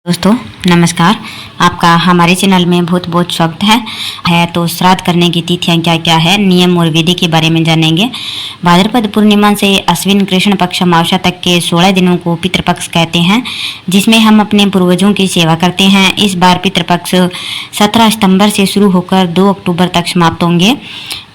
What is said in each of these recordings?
दोस्तों नमस्कार, आपका हमारे चैनल में बहुत बहुत स्वागत है। तो श्राद्ध करने की तिथियां क्या क्या है, नियम और विधि के बारे में जानेंगे। भाद्रपद पूर्णिमा से अश्विन कृष्ण पक्ष अमावस्या तक के 16 दिनों को पितृपक्ष कहते हैं, जिसमें हम अपने पूर्वजों की सेवा करते हैं। इस बार पितृपक्ष 17 सितंबर से शुरू होकर 2 अक्टूबर तक समाप्त होंगे।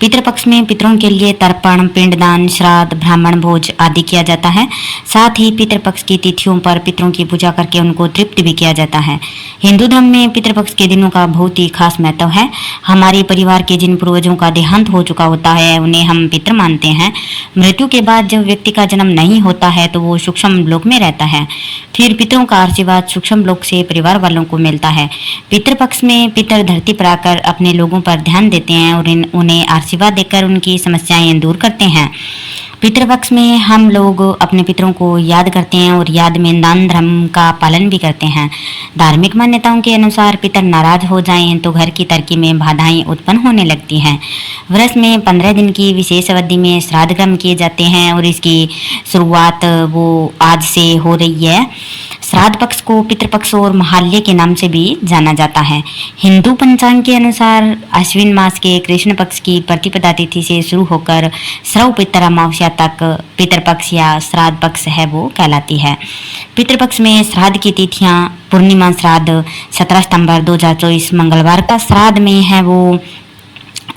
पितृपक्ष में पितरों के लिए तर्पण, पिंडदान, श्राद्ध, ब्राह्मण भोज आदि किया जाता है। साथ ही पितृपक्ष की तिथियों पर पितरों की पूजा करके उनको तृप्त भी किया जाता है। हिंदू धर्म में पितृपक्ष के दिनों का बहुत ही खास महत्व है। हमारे परिवार के जिन पूर्वजों का देहांत हो चुका होता है उन्हें हम पितृ मानते हैं। मृत्यु के बाद जब व्यक्ति का जन्म नहीं होता है तो वो सूक्ष्म लोक में रहता है। फिर पितरों का आशीर्वाद सूक्ष्म लोक से परिवार वालों को मिलता है। पितृपक्ष में पितर धरती पर आकर अपने लोगों पर ध्यान देते हैं और उन्हें आशीर्वाद देकर उनकी समस्याएं दूर करते हैं। पितृपक्ष में हम लोग अपने पितरों को याद करते हैं और याद में दान धर्म का पालन भी करते हैं। धार्मिक मान्यताओं के अनुसार पितर नाराज हो जाएं तो घर की तरक्की में बाधाएं उत्पन्न होने लगती हैं। वर्ष में 15 दिन की विशेष अवधि में श्राद्ध कर्म किए जाते हैं और इसकी शुरुआत वो आज से हो रही है। श्राद्ध पक्ष को पितृपक्ष और महाल्य के नाम से भी जाना जाता है। हिंदू पंचांग के अनुसार अश्विन मास के कृष्ण पक्ष की प्रतिपदा तिथि से शुरू होकर श्रव पितर अमावस्या तक पितृपक्ष या श्राद्ध पक्ष है वो कहलाती है। पितृपक्ष में श्राद्ध की तिथियां पूर्णिमा श्राद्ध 17 सितंबर 2024 मंगलवार का श्राद्ध में है वो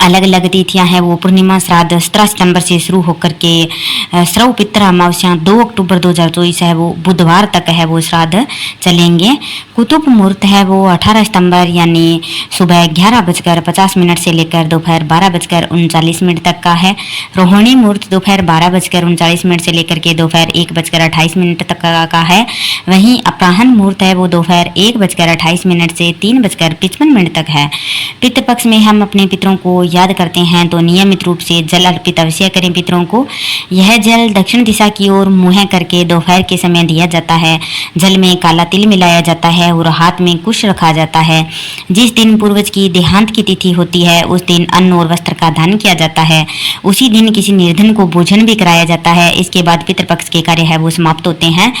अलग अलग तिथियां हैं। वो पूर्णिमा श्राद्ध 17 सितंबर से शुरू होकर के श्रव पितर अमावस्या 2 अक्टूबर 2024 है वो बुधवार तक है वो श्राद्ध चलेंगे। कुतुब मुहूर्त है वो 18 सितंबर यानी सुबह 11:50 से लेकर दोपहर 12:39 तक का है। रोहिणी मुहूर्त दोपहर 12:39 से लेकर के दोपहर 1:28 तक का है। वहीं अपराह्न मुहूर्त है वो दोपहर 1:28 से 3:55 तक है। पितृपक्ष में हम अपने पितरों को याद करते हैं तो नियमित रूप से जल अर्पित अवश्य करें पितरों को। यह जल दक्षिण दिशा की ओर मुंह करके दोपहर के समय दिया जाता है। जल में काला तिल मिलाया जाता है और हाथ में कुश रखा जाता है। जिस दिन पूर्वज की देहांत की तिथि होती है उस दिन अन्न और वस्त्र का दान किया जाता है। उसी दिन किसी निर्धन को भोजन भी कराया जाता है। इसके बाद पितृपक्ष के कार्य है वो समाप्त होते हैं।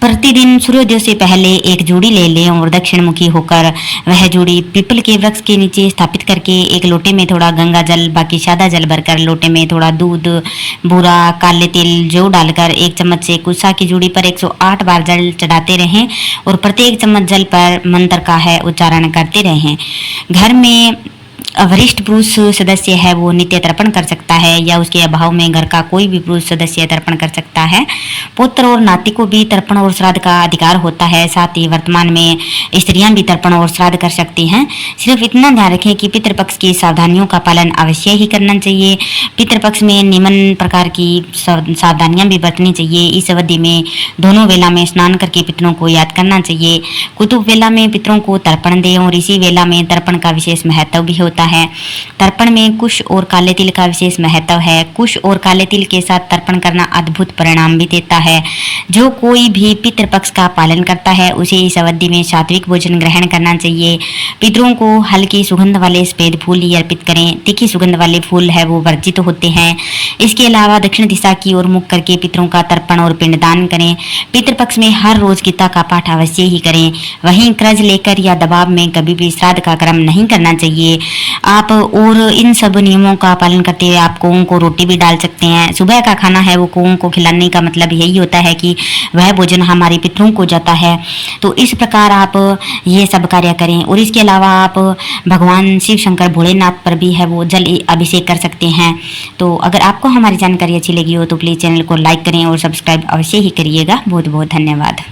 प्रतिदिन सूर्योदय से पहले एक जूड़ी ले लें और दक्षिण मुखी होकर वह जूड़ी पीपल के वृक्ष के नीचे स्थापित करके एक लोटे में थोड़ा गंगा जल बाकी सादा जल भरकर लोटे में थोड़ा दूध, बूरा, काले तिल जो डालकर 1 चम्मच से कुशा की जूड़ी पर 108 बार जल चढ़ाते रहें और प्रत्येक चम्मच जल पर मंत्र का है उच्चारण करते रहें। घर में वरिष्ठ पुरुष सदस्य है वो नित्य तर्पण कर सकता है या उसके अभाव में घर का कोई भी पुरुष सदस्य तर्पण कर सकता है। पुत्र और नाती को भी तर्पण और श्राद्ध का अधिकार होता है। साथ ही वर्तमान में स्त्रियां भी तर्पण और श्राद्ध कर सकती हैं। सिर्फ इतना ध्यान रखें कि पितृपक्ष की सावधानियों का पालन अवश्य ही करना चाहिए। पितृपक्ष में निम्न प्रकार की सावधानियां भी बरतनी चाहिए। इस अवधि में दोनों वेला में स्नान करके पितरों को याद करना चाहिए। कुतुब वेला में पितरों को तर्पण दें और इसी वेला में तर्पण का विशेष महत्व भी होता है। तर्पण में कुश और काले तिल का विशेष महत्व है। कुश और काले तिल के साथ तर्पण करना अद्भुत परिणाम भी देता है। जो कोई भी पितृपक्ष का पालन करता है उसे इस अवधि में सात्विक भोजन ग्रहण करना चाहिए। पितरों को हल्की सुगंध वाले सफेद फूल ही अर्पित करें। तीखी सुगंध वाले फूल है वो वर्जित होते हैं। इसके अलावा दक्षिण दिशा की ओर मुख करके पितरों का तर्पण और पिंडदान करें। पितृपक्ष में हर रोज गीता का पाठ अवश्य ही करें। वहीं कर्ज लेकर या दबाव में कभी भी श्राद्ध का कर्म नहीं करना चाहिए। आप और इन सब नियमों का पालन करते हुए आप कौओं को रोटी भी डाल सकते हैं। सुबह का खाना है वो कौओं को खिलाने का मतलब यही होता है कि वह भोजन हमारे पितरों को जाता है। तो इस प्रकार आप ये सब कार्य करें। और इसके अलावा आप भगवान शिव शंकर भोलेनाथ पर भी है वो जल अभिषेक कर सकते हैं। तो अगर आपको हमारी जानकारी अच्छी लगी हो तो प्लीज़ चैनल को लाइक करें और सब्सक्राइब अवश्य ही करिएगा। बहुत बहुत धन्यवाद।